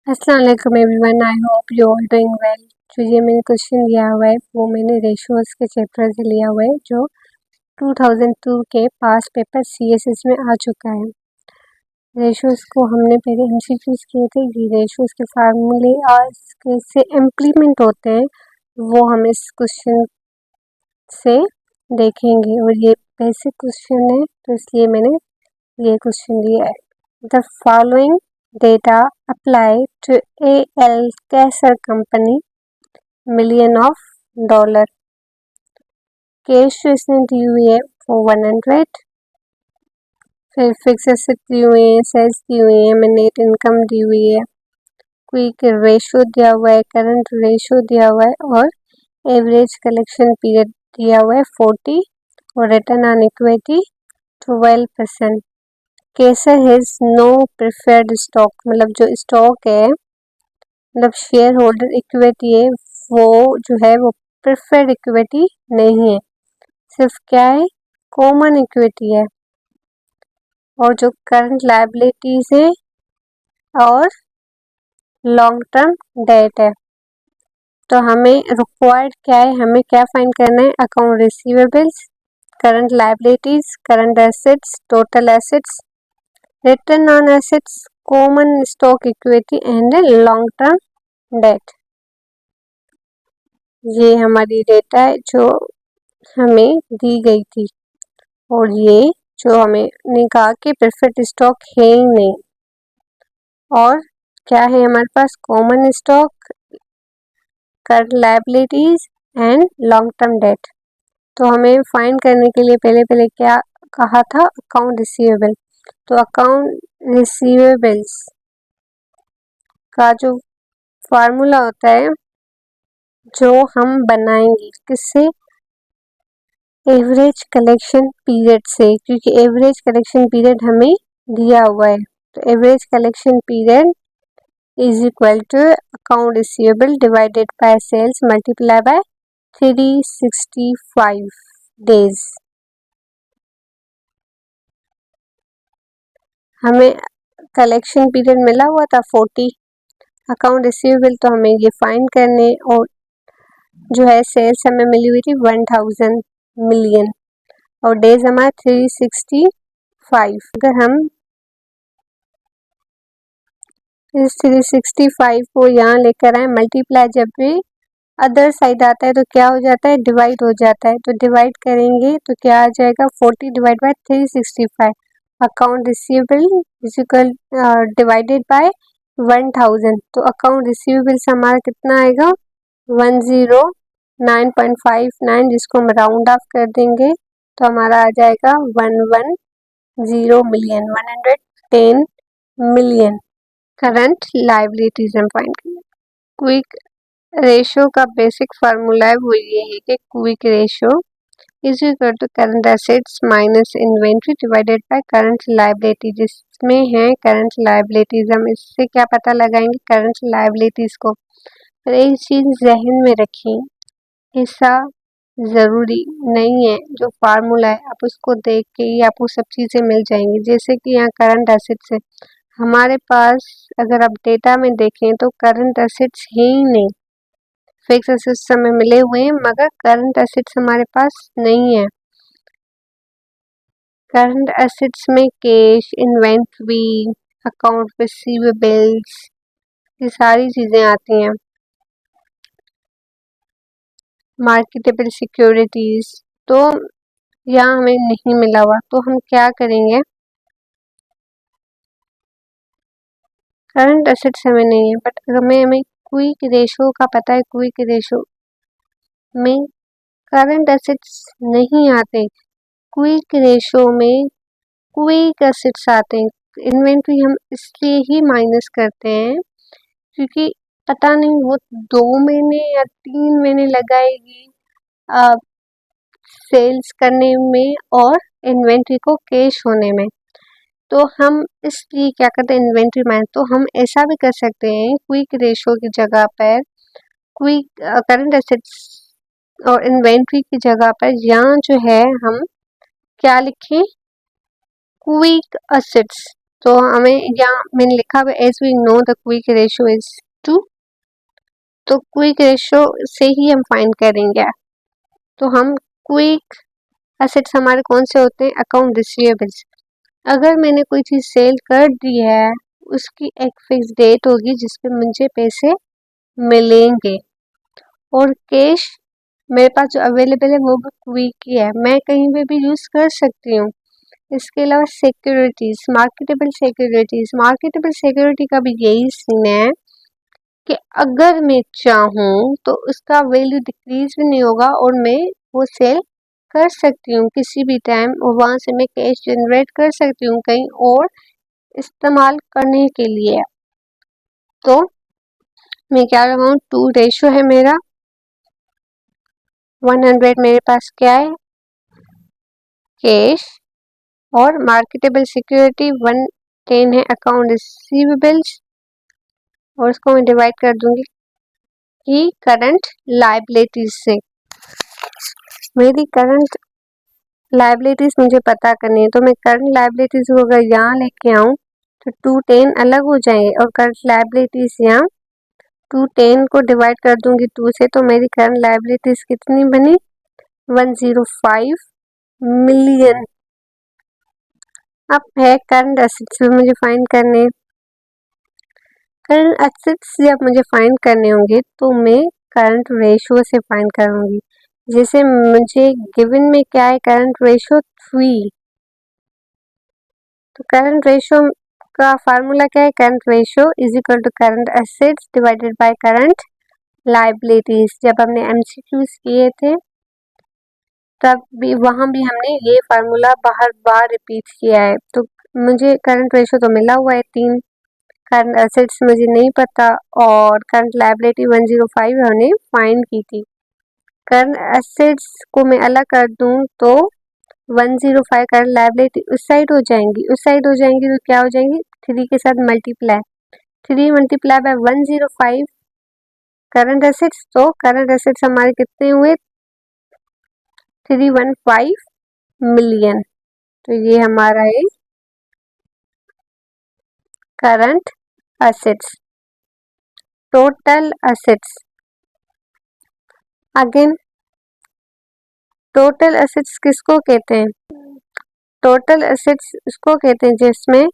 अस्सलाम वालेकुम everyone, I hope you all doing well. जो ये मैंने क्वेश्चन लिया हुआ है वो मैंने रेशियोज के चैप्टर से लिया हुआ है जो 2002 के पास पेपर सीएसएस में आ चुका है। रेशियोज को हमने पहले एमसीक्यूज किए थे, ये रेशियोज के फार्मूले आज कैसे इम्प्लीमेंट होते हैं वो हम इस क्वेश्चन से देखेंगे। और ये बेसिक क्वेश्चन है तो इसलिए मैंने ये क्वेश्चन लिया है। The following data apply to AL Kesar Company million of dollar. Cash इसने दी हुई है for 100, फिर फिक्स एसेट दी हुई है, सेल्स दी हुई है, नेट इनकम दी हुई है, क्विक रेशो दिया हुआ है, करंट रेशो दिया हुआ है और एवरेज कलेक्शन पीरियड दिया हुआ है 40 और return on equity 12%। Kesar has no preferred stock, मतलब जो स्टॉक है मतलब शेयर होल्डर इक्विटी है वो जो है वो प्रिफर्ड इक्विटी नहीं है, सिर्फ क्या है कॉमन इक्विटी है। और जो करंट लायबिलिटीज है और लॉन्ग टर्म डेट है। तो हमें रिक्वायर्ड क्या है, हमें क्या फाइंड करना है, account receivables, current liabilities, current assets, total assets, return on assets, common stock equity and long term date. ये हमारी डेटा है जो हमें दी गई थी और ये जो हमें ने कहा कि प्रेफर्ड स्टॉक है ही नहीं। और क्या है हमारे पास common stock, current liabilities and long term debt. तो हमें फाइंड करने के लिए पहले क्या कहा था, अकाउंट रिसीवेबल। तो अकाउंट रिसीवेबल्स का जो फार्मूला होता है जो हम बनाएंगे किससे, एवरेज कलेक्शन पीरियड से, क्योंकि एवरेज कलेक्शन पीरियड हमें दिया हुआ है। तो average collection period is equal to account receivable divided by sales multiply by 365 days. हमें कलेक्शन पीरियड मिला हुआ था 40, अकाउंट रिसीवेबल तो हमें ये फाइंड करने, और जो है सेल्स हमें मिली हुई थी 1000 मिलियन और डेज हमारा 365। अगर हम इस 365 को यहाँ लेकर आए मल्टीप्लाई, जब भी अदर साइड आता है तो क्या हो जाता है, डिवाइड हो जाता है। तो डिवाइड करेंगे तो क्या आ जाएगा, 40 divide by 365, account receivable is equal divided by 1000। तो अकाउंट रिसीवेबल्स हमारा कितना आएगा, 109.59, जिसको हम राउंड ऑफ कर देंगे तो हमारा आ जाएगा 110 मिलियन, 110 मिलियन। करंट लायबिलिटीज हम फाइंड करेंगे। क्विक रेशो का बेसिक फार्मूला है वो ये है कि quick ratio is equal to current assets minus inventory divided by current liability, जिसमें है करंट लायबिलिटीज। हम इससे क्या पता लगाएंगे, करंट लायबिलिटीज को। पर एक चीज जहन में रखें, ऐसा ज़रूरी नहीं है जो फार्मूला है आप उसको देख के ही आपको सब चीज़ें मिल जाएंगी। जैसे कि यहाँ करंट एसेट्स है, हमारे पास अगर आप डेटा में देखें तो करंट एसेट्स है ही नहीं, फिक्स एसेट्स हमें मिले हुए हैं मगर करंट एसेट्स हमारे पास नहीं है। करंट एसेट्स में कैश, इन्वेंट्री, अकाउंट रिसीवेबल्स, ये सारी चीज़ें आती हैं, मार्केटेबल सिक्योरिटीज। तो यहाँ हमें नहीं मिला हुआ तो हम क्या करेंगे, करंट एसेट्स हमें नहीं है बट हमें क्विक रेशो का पता है। क्विक रेशो में करंट एसेट्स नहीं आते, क्विक रेशो में क्विक एसेट्स आते हैं। इन्वेंट्री हम इसलिए ही माइनस करते हैं क्योंकि पता नहीं वो 2 महीने या 3 महीने लगाएगी सेल्स करने में और इन्वेंट्री को कैश होने में। तो हम इसलिए क्या करते हैं, इन्वेंट्री मैन। तो हम ऐसा भी कर सकते हैं, क्विक रेशो की जगह पर क्विक करंट एसेट्स और इन्वेंट्री की जगह पर यहाँ जो है हम क्या लिखें, क्विक एसेट्स। तो हमें यहाँ मैंने लिखा हुआ as we know the quick ratio is 2, तो क्विक रेशियो से ही हम फाइंड करेंगे। तो हम क्विक एसेट्स हमारे कौन से होते हैं, अकाउंट रिसीवेबल्स। अगर मैंने कोई चीज़ सेल कर दी है, उसकी एक फिक्स डेट होगी जिस पे मुझे पैसे मिलेंगे, और कैश मेरे पास जो अवेलेबल है वो भी क्विक ही है, मैं कहीं पे भी यूज़ कर सकती हूँ। इसके अलावा सिक्योरिटीज, मार्केटेबल सिक्योरिटी का भी यही सीन है कि अगर मैं चाहूँ तो उसका वैल्यू डिक्रीज भी नहीं होगा और मैं वो सेल कर सकती हूँ किसी भी टाइम, और वहाँ से मैं कैश जनरेट कर सकती हूँ कहीं और इस्तेमाल करने के लिए। तो मैं क्या लगाऊँ, 2 रेशो है मेरा, 100 मेरे पास क्या है, कैश, और मार्केटेबल सिक्योरिटी 110 है अकाउंट रिसीवेबल्स, और उसको मैं डिवाइड कर दूंगी कि करंट लायबिलिटीज से। मेरी करंट लायबिलिटीज मुझे पता करनी है, तो मैं करंट लायबिलिटीज को अगर यहाँ लेके आऊँ तो 210 अलग हो जाएंगे, और करंट लायबिलिटीज यहाँ 210 को डिवाइड कर दूंगी 2 से, तो मेरी करंट लायबिलिटीज कितनी बनी, 105 मिलियन। अब है करंट एसेट्स भी मुझे फाइंड करने। करंट एसेट्स जब मुझे फाइंड करने होंगे तो मैं करंट रेशियो से फाइंड करूंगी। जैसे मुझे गिवन में क्या है, करंट रेशियो 3, तो करंट रेशियो का फार्मूला क्या है, current ratio is equal to current assets divided by current liabilities. जब हमने एमसीक्यूज किए थे तब भी वहाँ भी हमने ये फार्मूला बार बार रिपीट किया है। तो मुझे करंट रेशियो तो मिला हुआ है 3, करंट एसेट्स मुझे नहीं पता, और करंट लायबिलिटी 105 हमने फाइंड की थी। करंट एसेट्स को मैं अलग कर दूं तो 105 करंट लायबिलिटी उस साइड हो जाएंगी, तो क्या हो जाएंगी, 3 के साथ multiply, 3 multiply by 105 current assets, तो करंट एसेट्स हमारे कितने हुए, 315 मिलियन। तो ये हमारा है current assets. Total assets, again total assets किसको कहते हैं, टोटल एसेट्स उसको कहते हैं जिसमें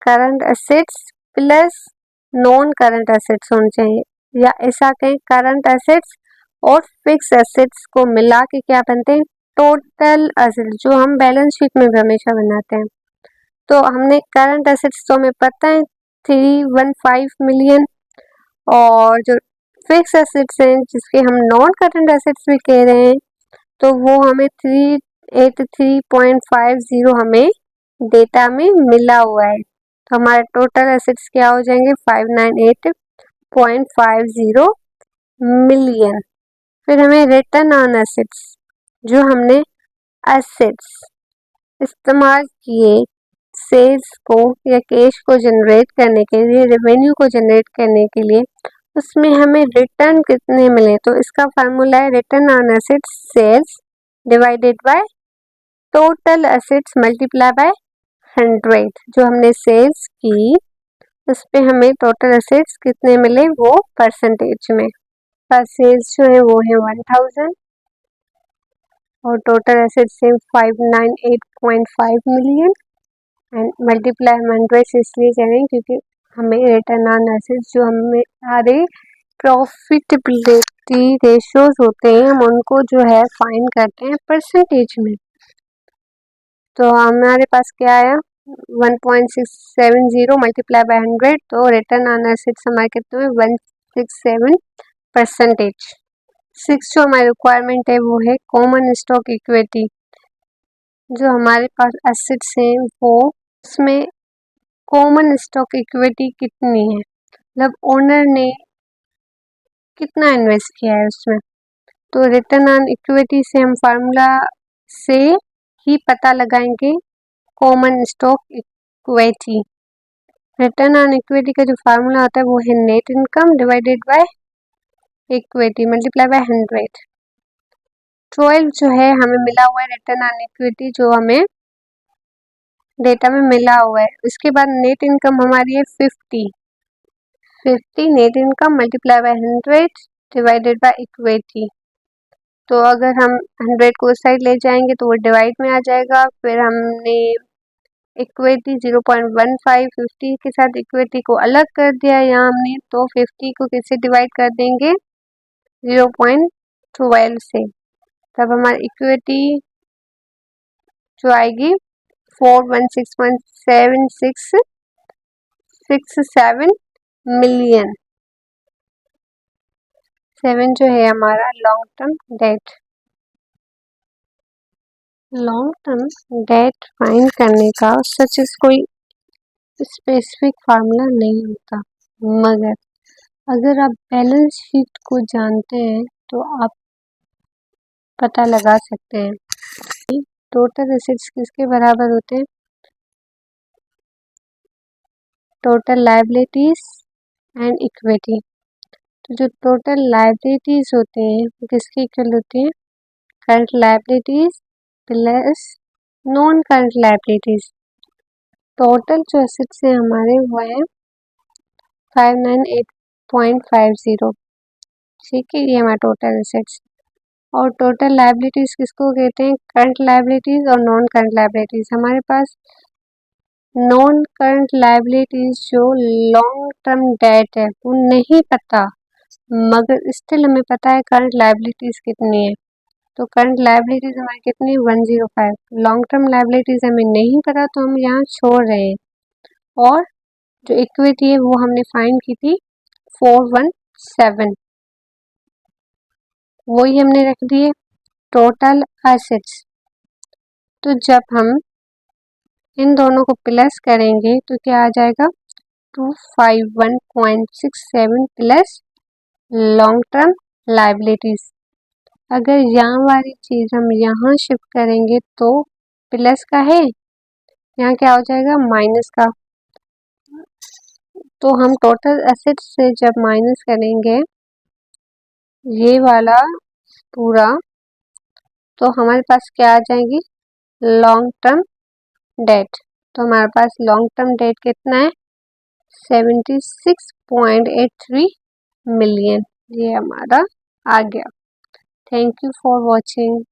current assets plus non current assets होने चाहिए, या ऐसा कहें करंट एसेट्स और फिक्स एसेट्स को मिला के क्या बनते हैं, टोटल एसेट्स, जो हम बैलेंस शीट में भी हमेशा बनाते हैं। तो हमने करंट एसेट्स तो हमें पता है 315 मिलियन, और जो फिक्स एसेट्स हैं जिसके हम नॉन करंट एसेट्स भी कह रहे हैं, तो वो हमें 383.50 हमें डेटा में मिला हुआ है। तो हमारे टोटल एसेट्स क्या हो जाएंगे, 598.50 मिलियन। फिर हमें रिटर्न ऑन एसेट्स, जो हमने एसेट्स इस्तेमाल किए सेल्स को या कैश को जनरेट करने के लिए, रेवेन्यू को जनरेट करने के लिए, उसमें हमें रिटर्न कितने मिले, तो इसका फार्मूला है return on assets sales divided by total assets multiply by 100। जो हमने सेल्स की उस पे हमें टोटल एसेट्स कितने मिले, वो परसेंटेज में, पर सेल्स जो है वो है 1000 और टोटल एसेट्स है 598.5 मिलियन, एंड मल्टीप्लाई हम 100 से इसलिए करें क्योंकि हमें रिटर्न ऑन एसेट्स जो हमें सारे प्रॉफिटेबिलिटी रेशियोज होते हैं हम उनको जो है फाइंड करते हैं परसेंटेज में। तो हमारे पास क्या आया, 1.670 मल्टीप्लाई बाय 100, तो रिटर्न ऑन एसेट्स हमारे कितने में 167%। 6 जो हमारी रिक्वायरमेंट है वो है कॉमन स्टॉक इक्विटी। जो हमारे पास एसेट्स हैं वो उसमें कॉमन स्टॉक इक्विटी कितनी है, मतलब ओनर ने कितना इन्वेस्ट किया है उसमें। तो रिटर्न ऑन इक्विटी से हम फार्मूला से ही पता लगाएंगे common stock equity. Return on equity का जो फार्मूला होता है वो है net income divided by equity multiply by 100। 12 जो है हमें मिला हुआ है रिटर्न ऑन इक्विटी, जो हमें डेटा में मिला हुआ है। उसके बाद नेट इनकम हमारी है 50 net income multiply by 100 divided by equity. तो अगर हम 100 को उस साइड ले जाएंगे तो वो डिवाइड में आ जाएगा। फिर हमने इक्विटी 0.15 50 के साथ इक्विटी को अलग कर दिया यहाँ हमने, तो 50 को किससे डिवाइड कर देंगे 0.12 से, तब हमारी इक्विटी जो आएगी 416.7667 मिलियन। 7 जो है हमारा long term date. Long term date find करने का सच कोई स्पेसिफिक फार्मूला नहीं होता, मगर अगर आप बैलेंस शीट को जानते हैं तो आप पता लगा सकते हैं टोटल एसेट्स किसके बराबर होते हैं, टोटल लायबिलिटीज एंड इक्विटी। तो जो टोटल लायबिलिटीज होते हैं वो किसके इक्वल होते हैं, current liabilities plus non current liabilities. Total जो एसेट्स हैं हमारे वो है 598.50, ठीक है, ये हमारा टोटल एसेट्स। और टोटल लायबिलिटीज किसको कहते हैं, करंट लायबिलिटीज और नॉन करंट लायबिलिटीज। हमारे पास नॉन करंट लायबिलिटीज जो लॉन्ग टर्म डेट है वो नहीं पता, मगर स्टिल हमें पता है करंट लायबिलिटीज कितनी है। तो करंट लायबिलिटीज हमारी कितनी 105। लॉन्ग टर्म लायबिलिटीज हमें नहीं पता तो हम यहाँ छोड़ रहे हैं। और जो इक्विटी है वो हमने फाइंड की थी 417, वही हमने रख दिए। टोटल एसेट्स, तो जब हम इन दोनों को प्लस करेंगे तो क्या आ जाएगा 251.67 प्लस लॉन्ग टर्म लायबिलिटीज। अगर यहाँ वाली चीज हम यहाँ शिफ्ट करेंगे तो प्लस का है, यहाँ क्या हो जाएगा माइनस का। तो हम टोटल एसेट्स से जब माइनस करेंगे ये वाला पूरा, तो हमारे पास क्या आ जाएगी लॉन्ग टर्म डेट। तो हमारे पास लॉन्ग टर्म डेट कितना है 76.83 मिलियन, ये हमारा आ गया। Thank you for watching.